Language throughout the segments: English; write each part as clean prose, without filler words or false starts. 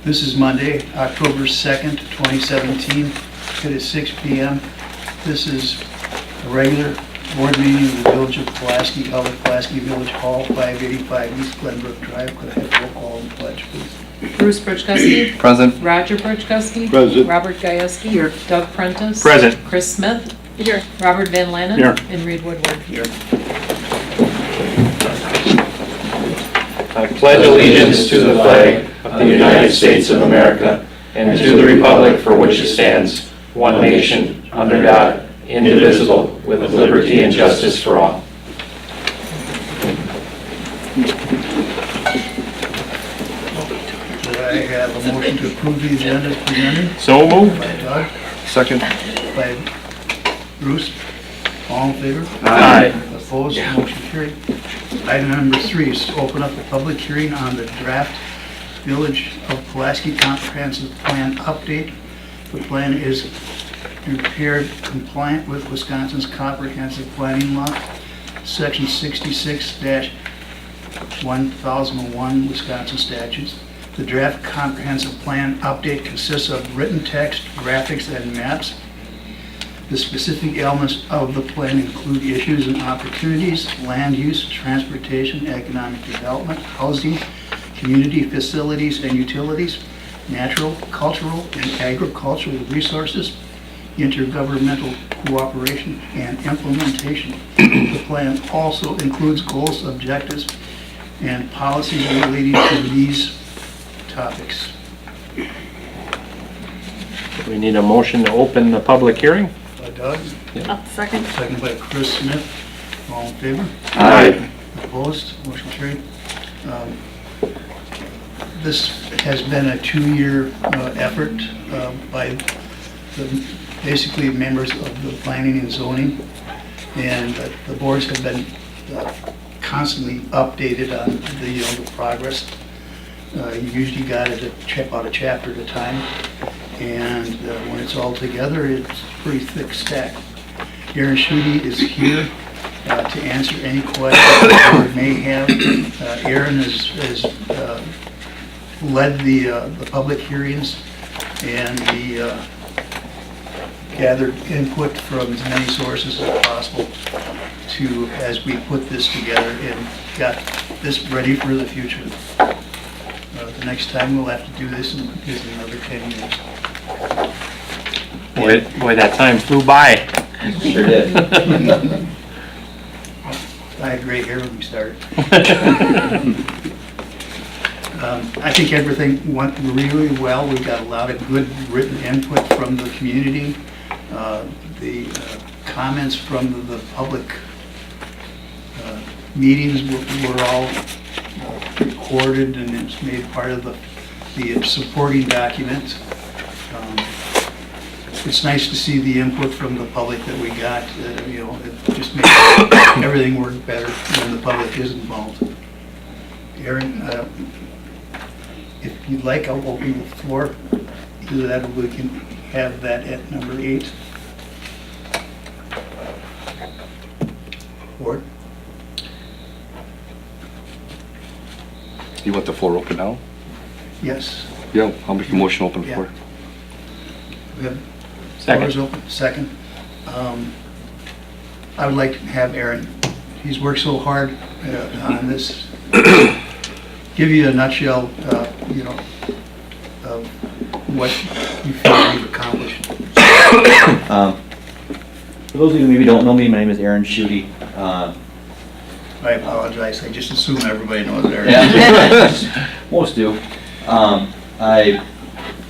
This is Monday, October 2nd, 2017. It is 6 p.m. This is a regular board meeting of the Village of Pulaski, held at Pulaski Village Hall, 585 East Glenbrook Drive. Could I have roll call and pledge, please? Bruce Birchkowski. Present. Roger Birchkowski. Present. Robert Gajewski. Here. Doug Prentice. Present. Chris Smith. Here. Robert Van Lannen. Here. And Reed Woodward. Here. I pledge allegiance to the flag of the United States of America and to the republic for which it stands, one nation, under God, indivisible, with liberty and justice for all. Could I have a motion to approve the agenda as presented? So moved. By Doug, Second. by Bruce. All in favor? Aye. Opposed? Motion carried. Item number 3 is to open up a public hearing on the draft Village of Pulaski Comprehensive Plan update. The plan is prepared compliant with Wisconsin's Comprehensive Planning Law, Section 66-1001 Wisconsin statutes. The draft comprehensive plan update consists of written text, graphics, and maps. The specific elements of the plan include issues and opportunities, land use, transportation, economic development, housing, community facilities and utilities, natural, cultural, and agricultural resources, intergovernmental cooperation, and implementation. The plan also includes goals, objectives, and policies relating to these topics. We need a motion to open the public hearing. By Doug, Second. second by Chris Smith. All in favor? Aye. Opposed? Motion carried. This has been a 2-year effort by basically members of the planning and zoning, and the boards have been constantly updated on the progress. You usually got it about a chapter at a time, and when it's all together, it's a pretty thick stack. Aaron Schutte is here to answer any questions the board may have. Aaron has led the public hearings, and he gathered input from as many sources as possible as we put this together and got this ready for the future. The next time we'll have to do this in another 10 years. Boy, that time flew by. Sure did. I had gray hair when we started. I think everything went really well. We got a lot of good written input from the community. The comments from the public meetings were all recorded, and it's made part of the supporting document. It's nice to see the input from the public that we got. It just makes everything work better when the public is involved. Aaron, if you'd like, I'll open the floor. Either that or we can have that at number 8. Ward? You want the floor open now? Yes. Yeah, I'll make a motion open the Yeah. floor. We have Second. floors open. Second. I would like to have Aaron, he's worked so hard on this, give you a nutshell, of what you feel you've accomplished. For those of you who maybe don't know me, my name is Aaron Schutte. I apologize, I just assume everybody knows Aaron. Yeah. Most do. I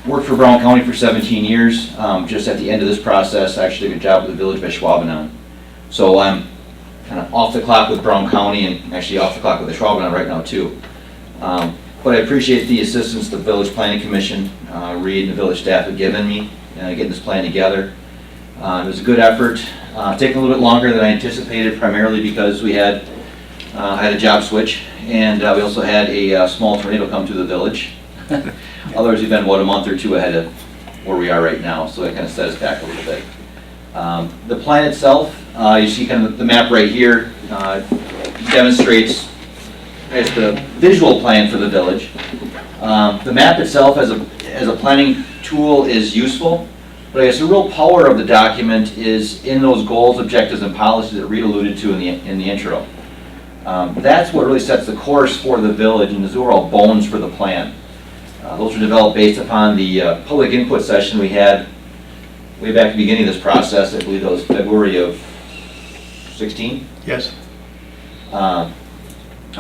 worked for Brown County for 17 years. Just at the end of this process, I actually took a job with the village by Schwabenon. So I'm kind of off the clock with Brown County and actually off the clock with the Schwabenon right now too. But I appreciate the assistance the Village Planning Commission, Reed and the village staff have given me getting this plan together. It was a good effort. Taking a little bit longer than I anticipated, primarily because we had a job switch, and we also had a small tornado come through the village. Otherwise, we've been about a month or two ahead of where we are right now, so it kind of set us back a little bit. The plan itself, you see kind of the map right here, demonstrates the visual plan for the village. The map itself as a planning tool is useful, but I guess the real power of the document is in those goals, objectives, and policies that Reed alluded to in the intro. That's what really sets the course for the village and the overall bones for the plan. Those were developed based upon the public input session we had way back at the beginning of this process. I believe that was February of 16. Yes.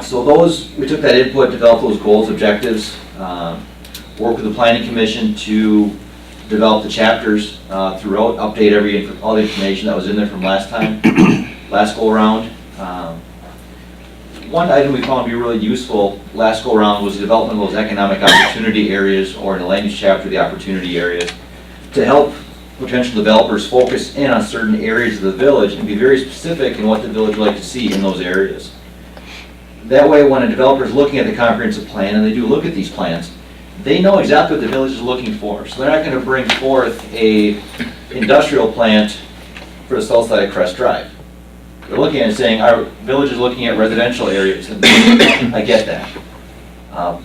So we took that input, developed those goals, objectives, worked with the planning commission to develop the chapters throughout, update all the information that was in there from last go around. One item we found to be really useful last go around was the development of those economic opportunity areas, or in the land use chapter, the opportunity areas, to help potential developers focus in on certain areas of the village and be very specific in what the village would like to see in those areas. That way, when a developer is looking at the comprehensive plan, and they do look at these plans, they know exactly what the village is looking for. So they're not going to bring forth a industrial plant for the south side of Crest Drive. They're looking at it saying, our village is looking at residential areas, and I get that.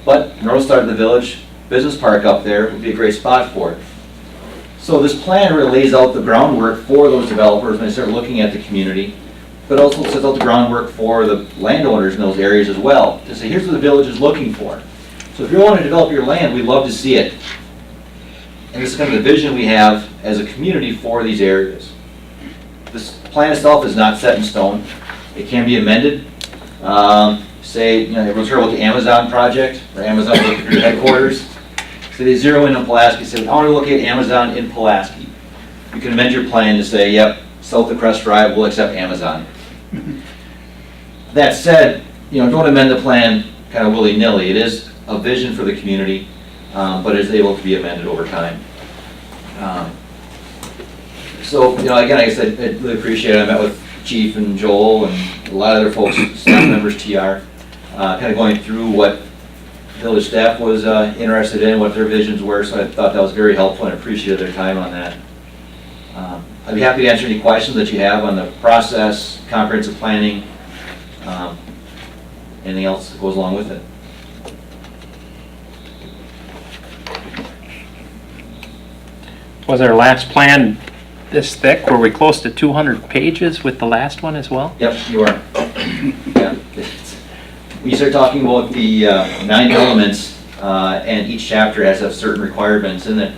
But north side of the village, business park up there would be a great spot for it. So this plan really lays out the groundwork for those developers when they start looking at the community, but also sets out the groundwork for the landowners in those areas as well, to say, here's what the village is looking for. So if you want to develop your land, we'd love to see it. And this is kind of the vision we have as a community for these areas. This plan itself is not set in stone. It can be amended. Say, everyone's heard about the Amazon project, or Amazon headquarters. So they zero in on Pulaski, say, I want to locate Amazon in Pulaski. You can amend your plan to say, yep, south of Crest Drive, we'll accept Amazon. That said, don't amend the plan kind of willy-nilly. It is a vision for the community, but it is able to be amended over time. So, again, like I said, I really appreciate it. I met with Chief and Joel and a lot of other folks, staff members, TR, kind of going through what village staff was interested in, what their visions were, so I thought that was very helpful and appreciated their time on that. I'd be happy to answer any questions that you have on the process, comprehensive planning, anything else that goes along with it. Was our last plan this thick? Were we close to 200 pages with the last one as well? Yep, you are. Yeah. When you start talking about the 9 elements, and each chapter has certain requirements in it,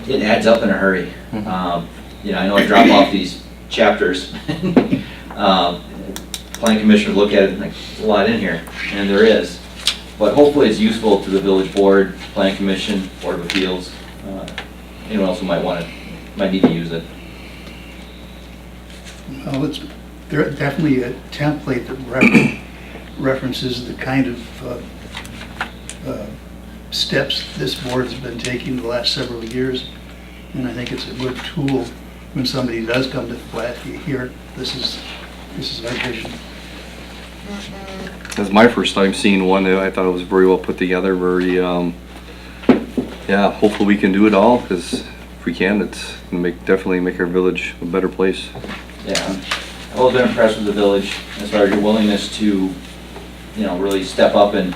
it adds up in a hurry. I know I drop off these chapters. Planning commissioners look at it and like, there's a lot in here, and there is. But hopefully it's useful to the village board, planning commission, board of appeals, anyone else who might need to use it. Well, it's definitely a template that references the kind of steps this board's been taking the last several years. And I think it's a good tool when somebody does come to Pulaski here. This is our vision. That's my first time seeing one. I thought it was very well put together, very, hopefully we can do it all, because if we can, it's gonna definitely make our village a better place. Yeah, I've always been impressed with the village as far as your willingness to, really step up and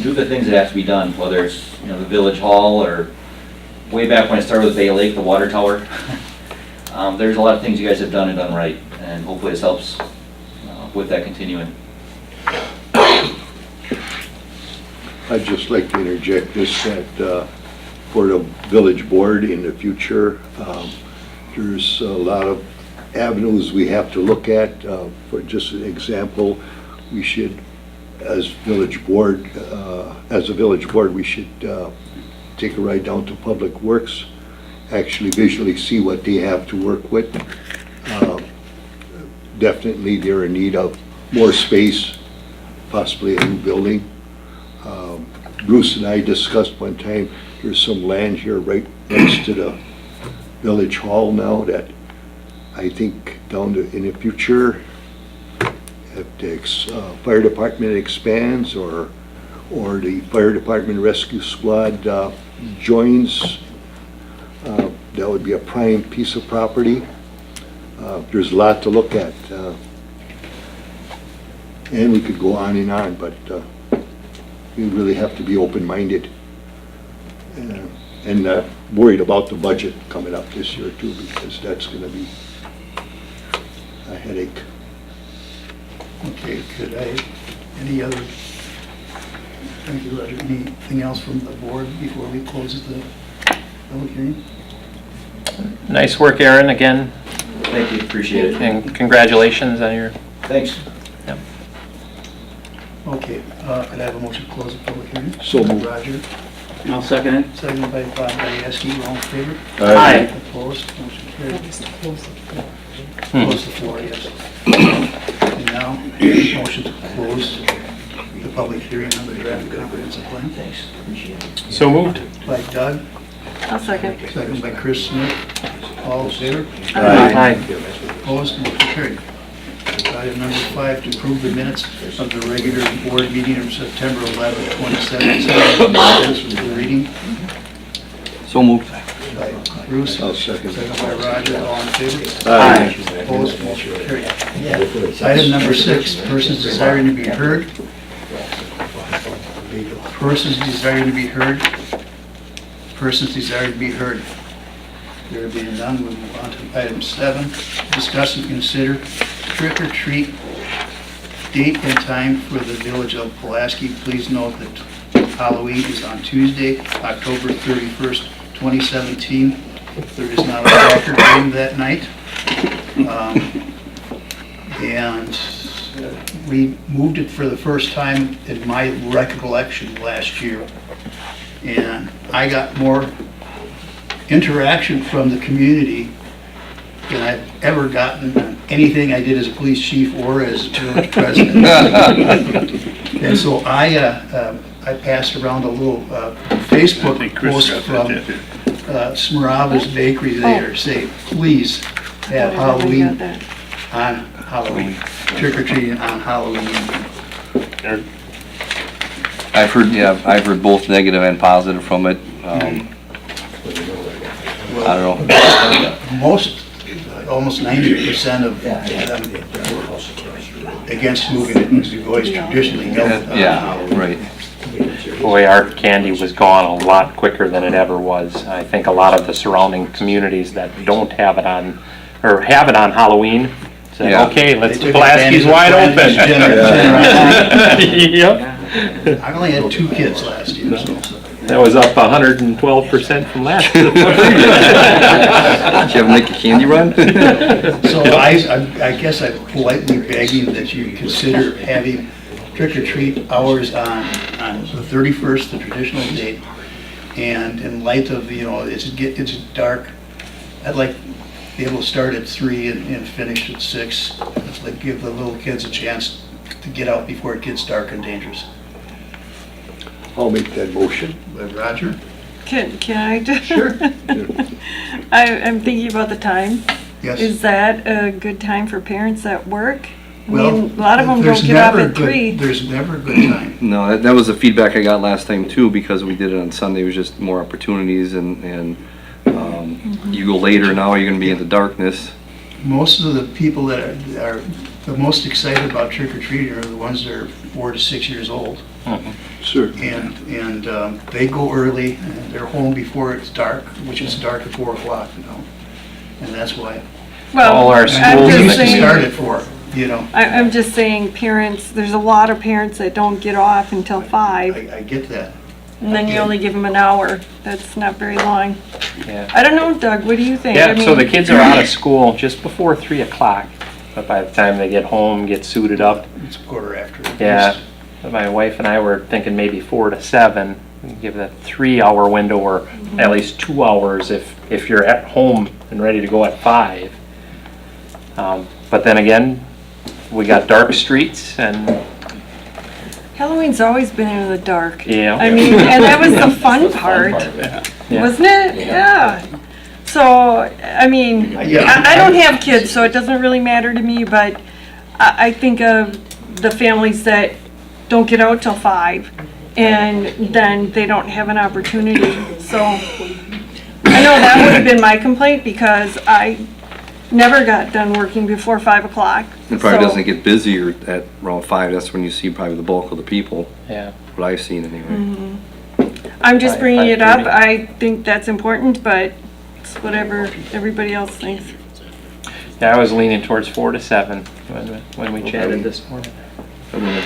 do the things that have to be done, whether it's, the village hall or way back when I started with Bay Lake, the water tower. There's a lot of things you guys have done and done right, and hopefully this helps with that continuing. I'd just like to interject this, that for the village board in the future, there's a lot of avenues we have to look at. For just an example, we should, as a village board, we should take a ride down to Public Works, actually visually see what they have to work with. Definitely they're in need of more space, possibly a new building. Bruce and I discussed one time, there's some land here right next to the village hall now that I think in the future, if the fire department expands or the fire department rescue squad joins, that would be a prime piece of property. There's a lot to look at. And we could go on and on, but we really have to be open-minded. And worried about the budget coming up this year too, because that's gonna be a headache. Okay, could I, any other, thank you, Roger, anything else from the board before we close the public hearing? Nice work, Aaron, again, Thank you, appreciate it. and congratulations on your, Thanks. Okay, could I have a motion to close the public hearing? So moved. Roger, I'll second it. seconded by Bob Pulaski, all in favor? Aye. Opposed, motion carried. Hmm. Close the floor, yes. And now, motion to close the public hearing on the draft comprehensive plan. Thanks, appreciate it. so moved. By Doug, I'll second. seconded by Chris Smith, all in favor? Aye. Opposed, motion carried. Item number 5, to approve the minutes of the regular board meeting of September 11, 2017. For the reading So moved. by Bruce, I'll second. second by Roger, all in favor? Aye. Opposed, motion carried. Item number 6, persons desiring to be heard. Persons desiring to be heard. Persons desiring to be heard. There being none, we'll move on to item 7, discuss and consider trick or treat date and time for the village of Pulaski. Please note that Halloween is on Tuesday, October 31st, 2017. There is not a soccer game that night. And we moved it for the first time in my recollection last year. And I got more interaction from the community than I've ever gotten on anything I did as a police chief or as village president. And so I passed around a little Facebook post from Smirava's Bakery there, say, please have Halloween on Halloween, trick or treating on Halloween. I've heard both negative and positive from it. I don't know. Almost 90% of them against moving it, because we've always traditionally held it on Yeah, Halloween. right. Boy, our candy was gone a lot quicker than it ever was. I think a lot of the surrounding communities that don't have it on, or have it on Halloween, said, Yeah. okay, They let's, took Pulaski's advantage of wide open. generosity. Yep, I only had 2 kids last year, so. that was up 112% from last year. Did you ever make a candy run? So I guess I'm politely begging that you consider having trick or treat hours on the 31st, the traditional date. And in light of, it's dark, I'd like to be able to start at 3 and finish at 6. It's like give the little kids a chance to get out before it gets dark and dangerous. I'll make that motion. But Roger? Can I just? Sure. I'm thinking about the time. Yes. Is that a good time for parents at work? I Well, mean, a lot of them there's don't get up never at good- 3. There's never a good time. No, that was the feedback I got last time too, because we did it on Sunday, it was just more opportunities and you go later now, you're gonna be in the darkness. Most of the people that are the most excited about trick or treating are the ones that are 4 to 6 years old. Sure. And they go early, and they're home before it's dark, which is dark at 4 o'clock, and that's why. All our I'm schools We in used the to saying- start at 4, I'm just saying, parents, there's a lot of parents that don't get off until 5, I get that. and then you only give them an hour. That's not very long. Yeah. I don't know, Doug, what do you think? Yeah, so the kids are out of school just before 3 o'clock, but by the time they get home, get suited up, It's a quarter after. yeah. My wife and I were thinking maybe 4 to 7, give that 3-hour window, or at least 2 hours if you're at home and ready to go at 5. But then again, we got dark streets and, Halloween's always been in the dark. yeah. I mean, and that was the fun part, Yeah. wasn't it? Yeah. So, I mean, I don't have kids, so it doesn't really matter to me, but I think of the families that don't get out till 5, and then they don't have an opportunity. So, I know that would have been my complaint, because I never got done working before 5 o'clock. It probably So- doesn't get busier at around 5, that's when you see probably the bulk of the people, Yeah. what I've seen anyway. I'm just Five- bringing it up. 5:30. I think that's important, but it's whatever everybody else thinks. Yeah, I was leaning towards 4 to 7 when we chatted this morning.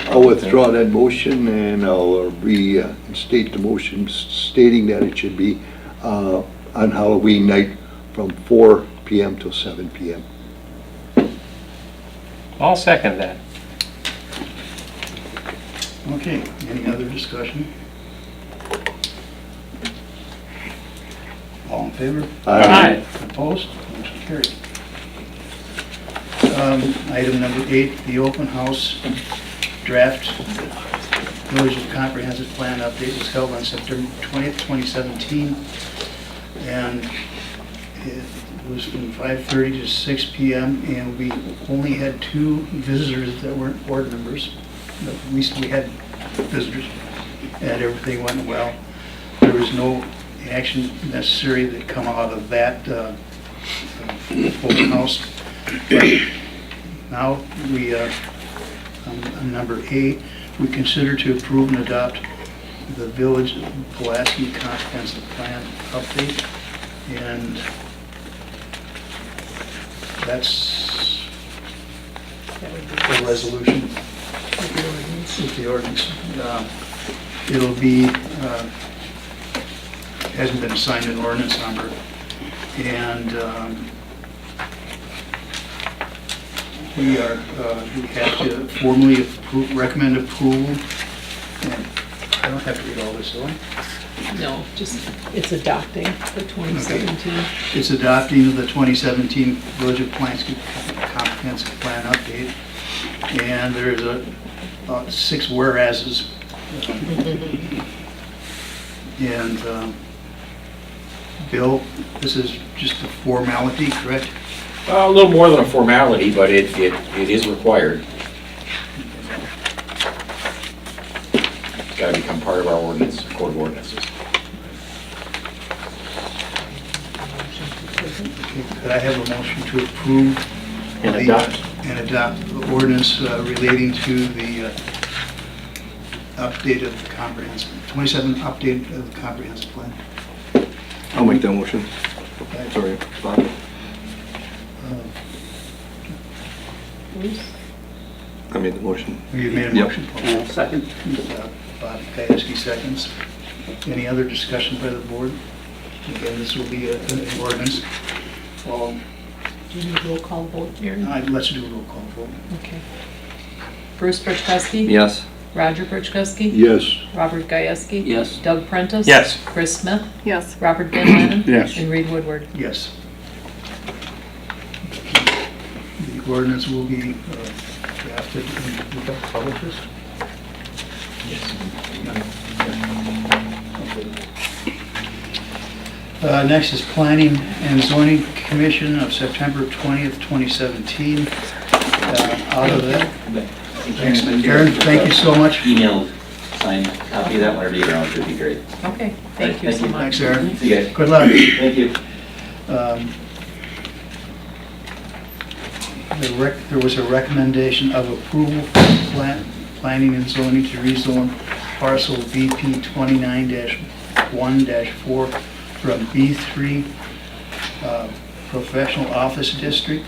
I'll withdraw that motion and I'll reinstate the motion stating that it should be on Halloween night from 4 PM till 7 PM. I'll second that. Okay, any other discussion? All in favor? Aye. Opposed? Motion carried. Item number 8, the open house draft Village of Comprehensive Plan update was held on September 20th, 2017, and it was from 5:30 to 6 PM, and we only had 2 visitors that weren't board members. At least we had visitors, and everything went well. There was no action necessary that come out of that open house. But now we, on number 8, we consider to approve and adopt the Village of Pulaski Comprehensive Plan update, and that's the resolution with the ordinance. It'll be, hasn't been assigned an ordinance number, and we have to formally recommend approval. And I don't have to read all this, do I? No, just, it's adopting the 2017. It's adopting the 2017 Village of Pulaski Comprehensive Plan update, and there's about 6 whereases. And Bill, this is just a formality, correct? A little more than a formality, but it is required. It's got to become part of our ordinance, code of ordinances. Okay, could I have a motion to approve And the- adopt. and adopt the ordinance relating to the update of the comprehensive, 27 update of the comprehensive plan? I'll make that motion. Sorry, Bob. Bruce? I made the motion. You made a Yep. motion? Second. Bob Kieski seconds. Any other discussion by the board? Again, this will be an ordinance. Do you need a roll call vote, Aaron? Let's do a roll call vote. Okay. Bruce Birchkowski? Yes. Roger Birchkowski? Yes. Robert Gieske? Yes. Doug Prentice? Yes. Chris Smith? Yes. Robert Van Lanen? Yes. And Reed Woodward? Yes. The ordinance will be drafted and we got published this? Next is Planning and Zoning Commission of September 20th, 2017. Out of that, thanks, Aaron, thank you so much. Emailed, signed copy of that whenever you get around to it, would be great. Okay, thank you Thank so you. much. Thanks, Aaron. See you guys. Good luck. Thank you. There was a recommendation of approval for planning and zoning to rezone parcel BP 29-1-4 from B3 Professional Office District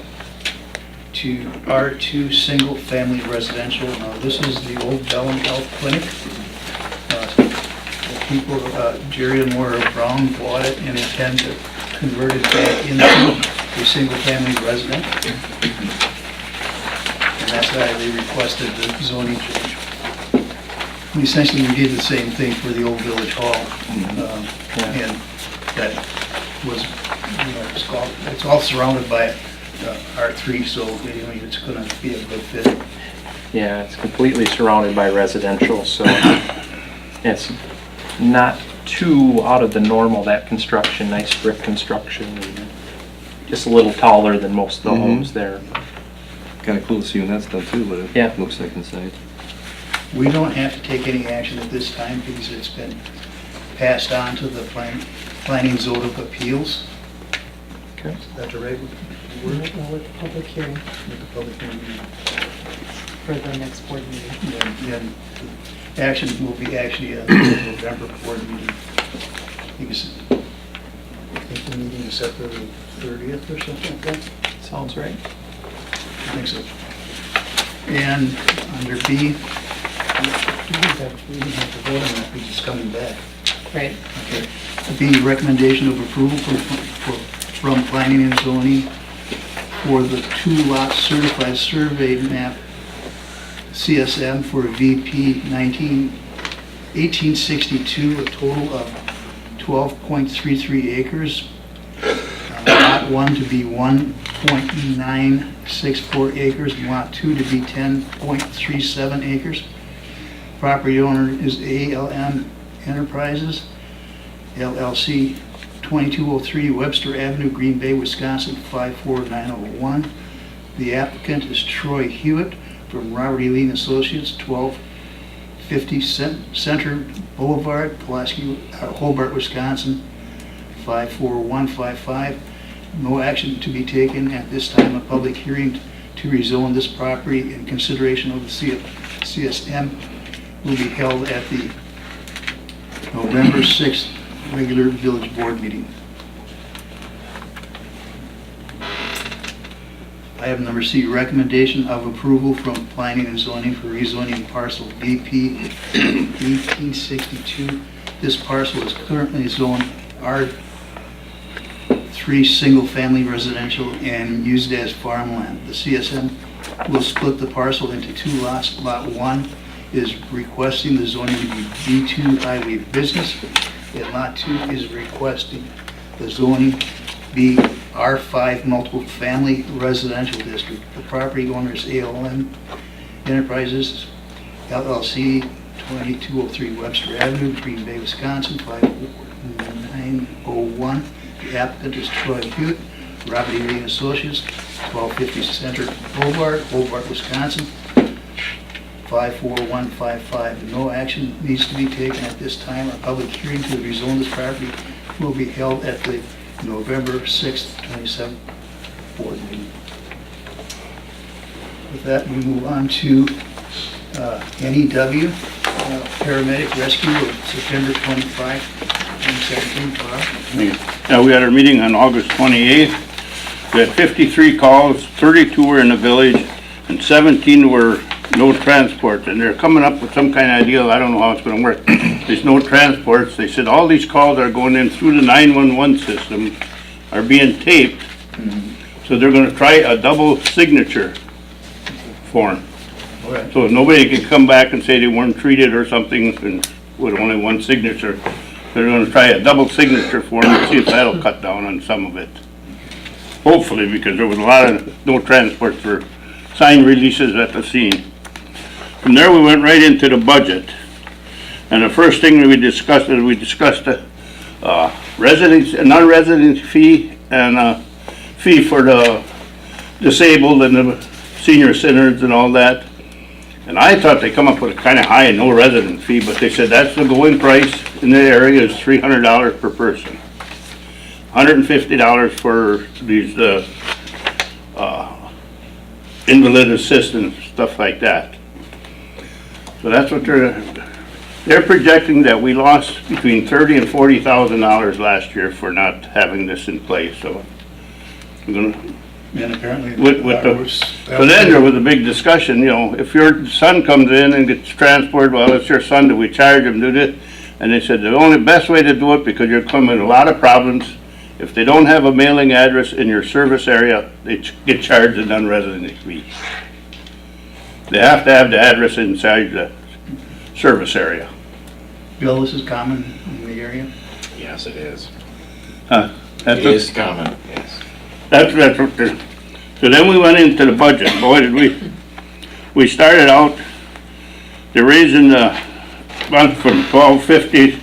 to R2 Single Family Residential. Now, this is the old Bellin Health Clinic. The people, Jerry and Laura Brown bought it and intend to convert it back into a single family residence. And that's why they requested the zoning change. We essentially did the same thing for the old village hall. And that was, it's all surrounded by R3, so anyway, it's gonna be a good fit. Yeah, it's completely surrounded by residential, so it's not too out of the normal, that construction, nice brick construction, and just a little taller than most of the homes there. Kinda cool to see when that's done too, but Yeah. it looks like inside. We don't have to take any action at this time because it's been passed on to the Planning Zone of Appeals. Okay. Is that the right word? With the public hearing With the public hearing. for the next board meeting. And action will be actually a November board meeting. I think the meeting is set for the 30th or something like that. Sounds right. I think so. And under B, we didn't have to vote on that, we just coming back. Right. Okay. B, recommendation of approval from planning and zoning for the 2-lot certified survey map CSM for VP 1862, a total of 12.33 acres. Lot 1 to be 1.964 acres, and Lot 2 to be 10.37 acres. Property owner is ALM Enterprises, LLC, 2203 Webster Avenue, Green Bay, Wisconsin, 54901. The applicant is Troy Hewitt from Robert E. Lee and Associates, 1250 Center Boulevard, Pulaski, Hobart, Wisconsin, 54155. No action to be taken at this time. A public hearing to rezone this property in consideration of the CSM will be held at the November 6th regular village board meeting. Item number C, recommendation of approval from planning and zoning for rezoning parcel VP 1862. This parcel is currently zoned R3 single-family residential and used as farmland. The CSM will split the parcel into 2 lots. Lot 1 is requesting the zoning to be B2 highway business, and Lot 2 is requesting the zoning be R5 multiple family residential district. The property owner is ALM Enterprises, LLC, 2203 Webster Avenue, Green Bay, Wisconsin, 54901. The applicant is Troy Hewitt, Robert E. Lee and Associates, 1250 Center Boulevard, Hobart, Wisconsin, 54155. No action needs to be taken at this time. A public hearing to rezone this property will be held at the November 6th, 27th board meeting. With that, we move on to NEW, paramedic rescue of September 25, 2017. Bob? Yeah, we had our meeting on August 28th. We had 53 calls, 32 were in the village, and 17 were no transport. And they're coming up with some kind of deal, I don't know how it's gonna work. There's no transports. They said all these calls are going in through the 911 system, are being taped. So they're gonna try a double signature form. Okay. So nobody can come back and say they weren't treated or something and with only one signature. They're gonna try a double signature form and see if that'll cut down on some of it. Hopefully, because there was a lot of no transport for sign releases at the scene. From there, we went right into the budget. And the first thing that we discussed the non-resident fee and a fee for the disabled and the senior centers and all that. And I thought they come up with a kind of high no resident fee, but they said that's the going price in the area is $300 per person. $150 for these invalid assistance, stuff like that. So that's what they're projecting, that we lost between $30,000 and $40,000 last year for not having this in place. So we're gonna. And apparently. So then there was a big discussion, you know, if your son comes in and gets transported, well, it's your son, do we charge him, do this? And they said the only best way to do it, because you're coming a lot of problems, if they don't have a mailing address in your service area, they get charged a non-resident fee. They have to have the address inside the service area. Bill, this is common in the area? Yes, it is. That's It is common, yes. That's what so then we went into the budget. Boy, did we started out, they're raising the month from $1,250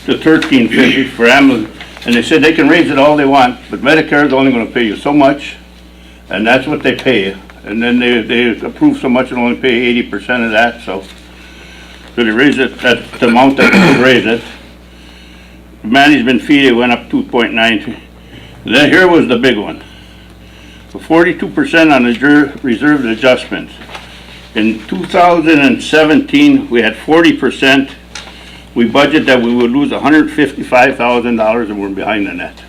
to $1,350 for ambulance. And they said they can raise it all they want, but Medicare is only gonna pay you so much, and that's what they pay you. And then they approve so much and only pay 80% of that, so they raise it, that's the amount that they raise it. The management fee, they went up 2.9. Then here was the big one. For 42% on the reserved adjustments. In 2017, we had 40% we budget that we would lose $155,000 and we're behind the net.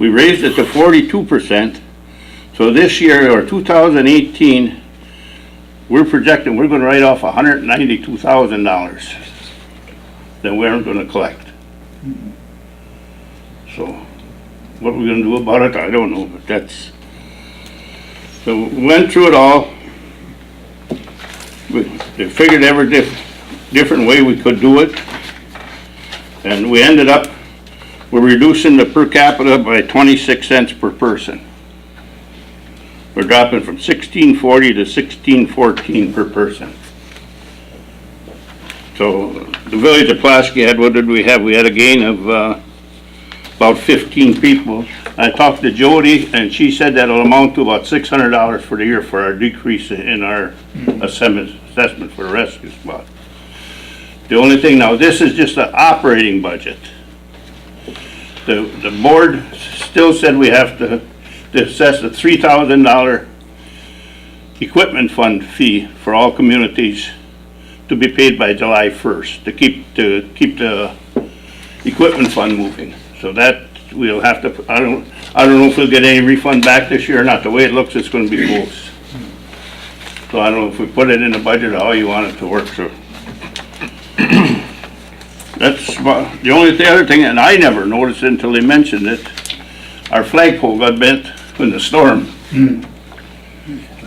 We raised it to 42%, so this year, or 2018, we're projecting we're gonna write off $192,000 that we aren't gonna collect. So, what we're gonna do about it, I don't know, but that's, so we went through it all. They figured every different way we could do it. And we ended up, we're reducing the per capita by 26 cents per person. We're dropping from 16.40 to 16.14 per person. So the village of Pulaski had, what did we have? We had a gain of about 15 people. I talked to Jody and she said that'll amount to about $600 for the year for our decrease in our assessment for the rescue squad. The only thing now, this is just an operating budget. The board still said we have to assess a $3,000 equipment fund fee for all communities to be paid by July 1st to keep the equipment fund moving. So that we'll have to, I don't know if we'll get any refund back this year or not. The way it looks, it's going to be close. So I don't know if we put it in the budget or how you want it to work. So that's about, the only other thing, and I never noticed it until they mentioned it, our flagpole got bent in the storm.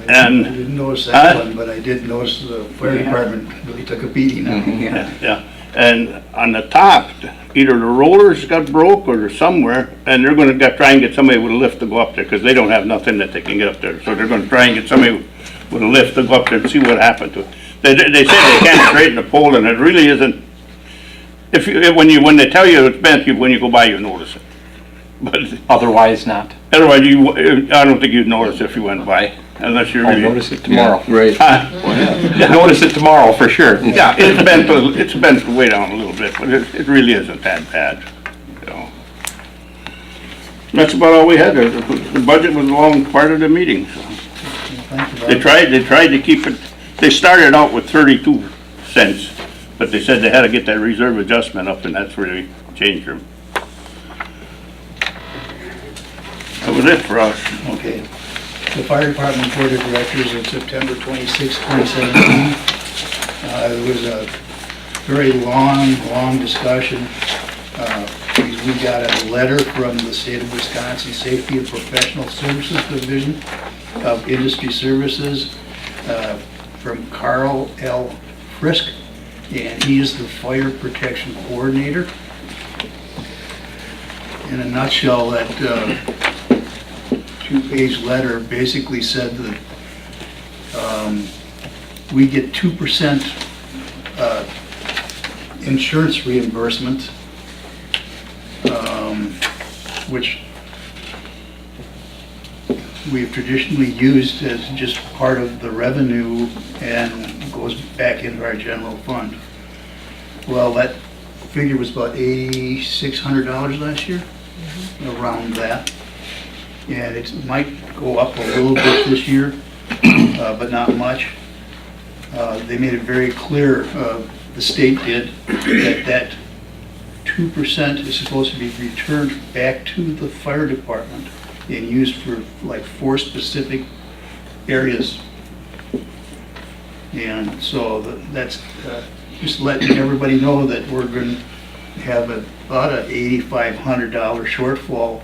I didn't notice that one, but I did notice the fire department really took a beating on it. Yeah, and on the top, either the rollers got broke or they're somewhere, and they're gonna try and get somebody with a lift to go up there, because they don't have nothing that they can get up there. So they're gonna try and get somebody with a lift to go up there and see what happened to it. They said they can't straighten the pole, and it really isn't, when they tell you it's bent, when you go by, you notice it. But Otherwise not. otherwise, I don't think you'd notice if you went by, unless you're I'll really. notice it tomorrow. Right. Notice it tomorrow for sure. Yeah, it's bent way down a little bit, but it really isn't that bad, so. That's about all we had. The budget was a long part of the meeting, so. Thank you, They Bob. tried to keep it, they started out with 32 cents, but they said they had to get that reserve adjustment up, and that's where they changed them. That was it for us. Okay. The fire department board of directors of September 26, 2017. It was a very long discussion. We got a letter from the state of Wisconsin Safety and Professional Services Division of Industry Services from Carl L. Frisk, and he is the fire protection coordinator. In a nutshell, that two-page letter basically said that we get 2% insurance reimbursement, which we've traditionally used as just part of the revenue and goes back into our general fund. Well, that figure was about $8,600 last year, around that. And it might go up a little bit this year, but not much. They made it very clear, the state did, that 2% is supposed to be returned back to the fire department and used for like 4 specific areas. And so that's just letting everybody know that we're going to have about a $8,500 shortfall